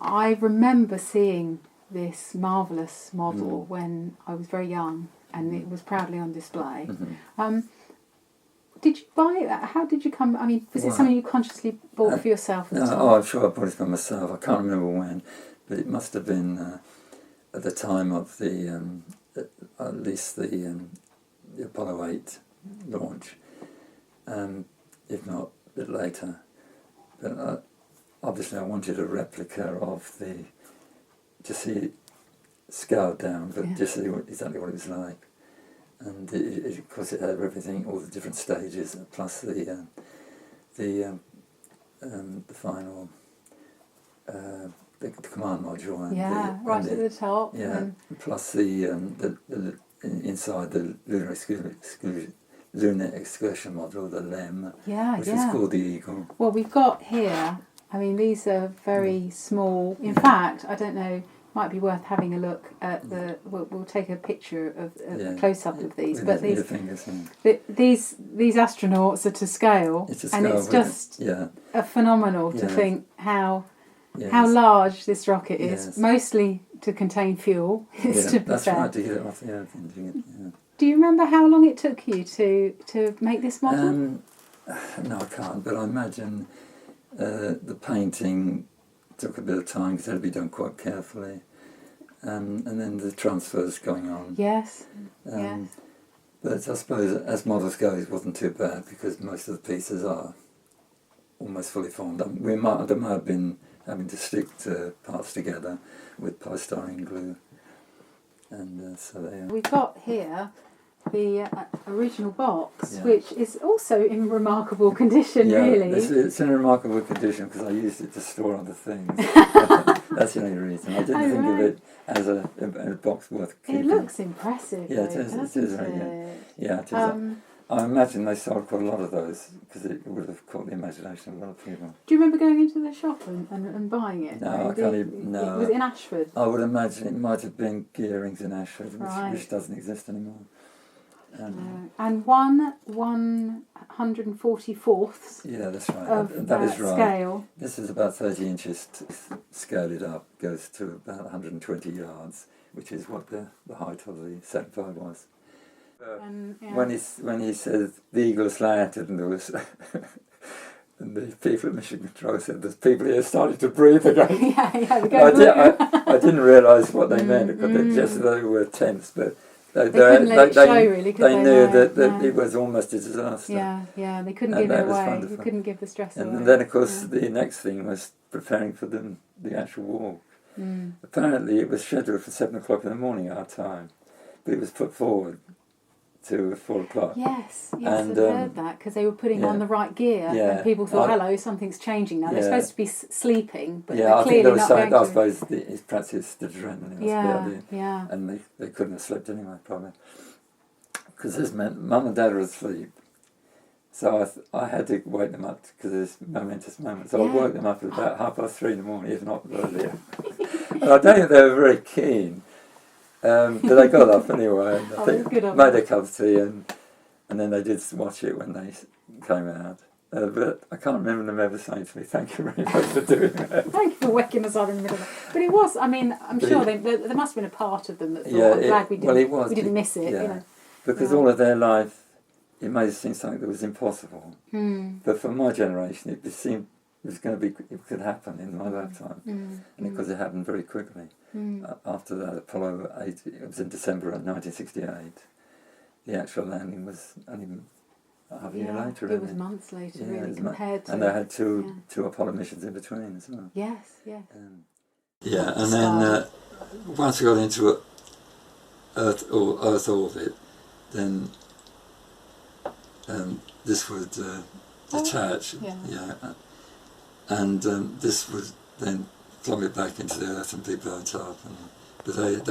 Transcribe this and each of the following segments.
I remember seeing this marvellous model when I was very young, and it was proudly on display. Did you buy it? How did you come? I mean, was it something you consciously bought for yourself at the time? Oh, I'm sure I bought it for myself. I can't remember when, but it must have been at the time of the, at least the Apollo 8 launch, if not a bit later. But obviously I wanted a replica of the, to see it scaled down, but just see exactly what it was like. And of course it had everything, all the different stages, plus the final, the command module. And right at the top. Yeah, plus the inside the lunar excursion module, the LEM, which is called the Eagle. Well, we've got here, I mean, these are very small. In fact, I don't know, might be worth having a look at the. We'll take a picture of a close-up of these. But these astronauts are to scale, and it's just phenomenal to think how large this rocket is. Mostly to contain fuel. That's right. To get it off the Earth. Do you remember how long it took you to make this model? No, I can't. But I imagine the painting took a bit of time because it had to be done quite carefully, and then the transfers going on. Yes. But I suppose as models go, it wasn't too bad because most of the pieces are almost fully formed. There might have been having to stick to parts together with polystyrene glue, and so they are. We've got here the original box, which is also in remarkable condition, really. It's in remarkable condition because I used it to store other things. That's the only reason. I didn't think of it as a box worth keeping. It looks impressive, it is. It is. I imagine they sold quite a lot of those because it would have caught the imagination of a lot of people. Do you remember going into the shop and buying it? No, I can't even. No. Was it in Ashford? I would imagine it might have been Gearing's in Ashford, which doesn't exist anymore. And 1/144th. Yeah, that's right. Of that is right. Scale. This is about 30 inches. To scale it up goes to about 120 yards, which is what the height of the Saturn V was. When he said the Eagles landed and there was. And the people at Mission Control said, "There's people here starting to breathe again." I didn't realise what they meant because just they were tense, but. They couldn't let it show, really, because they knew that it was almost a disaster. Yeah, they couldn't give it away. They couldn't give the stress away. And then, of course, the next thing was preparing for the actual walk. Apparently, it was scheduled for 7 o'clock in the morning our time, but it was put forward to 4 o'clock. Yes, I've heard that, because they were putting on the right gear, and people thought, hello, something's changing now. They're supposed to be sleeping, but they're clearly not going to. I suppose it's perhaps the adrenaline, and they couldn't have slept anyway, probably. Because this meant Mum and Dad were asleep, so I had to wake them up, because it's a momentous moment. So I woke them up at about 3:30 in the morning, if not earlier. And I don't think they were very keen. But they got up anyway, and I think made a cup of tea, and then they did watch it when they came out. But I can't remember them ever saying to me, "Thank you very much for doing that." Thank you for waking us up in the middle of it. But it was, I mean, I'm sure there must have been a part of them that thought, I'm glad we didn't miss it. You know. Because all of their life, it made it seem something that was impossible. But for my generation, it seemed it could happen in my lifetime, and because it happened very quickly. After that Apollo 8, it was in December of 1968. The actual landing was only half a year later. It was months later, really, compared to. And they had two Apollo missions in between as well. Yes. And then once we got into Earth orbit, then this would detach. And this would then plummet back into the Earth and be burnt up. But they had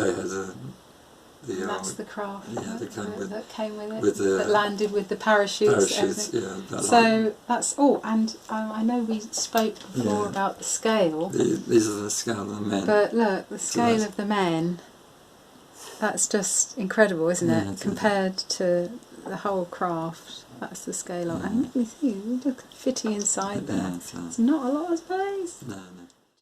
that's the craft that came with it, that landed with the parachutes. So that's and I know we spoke before about the scale. These are the scale of the men. But look, the scale of the men, that's just incredible, isn't it? Compared to the whole craft. That's the scale of it. And let me see, look, fitting inside there. It's not a lot of space. No.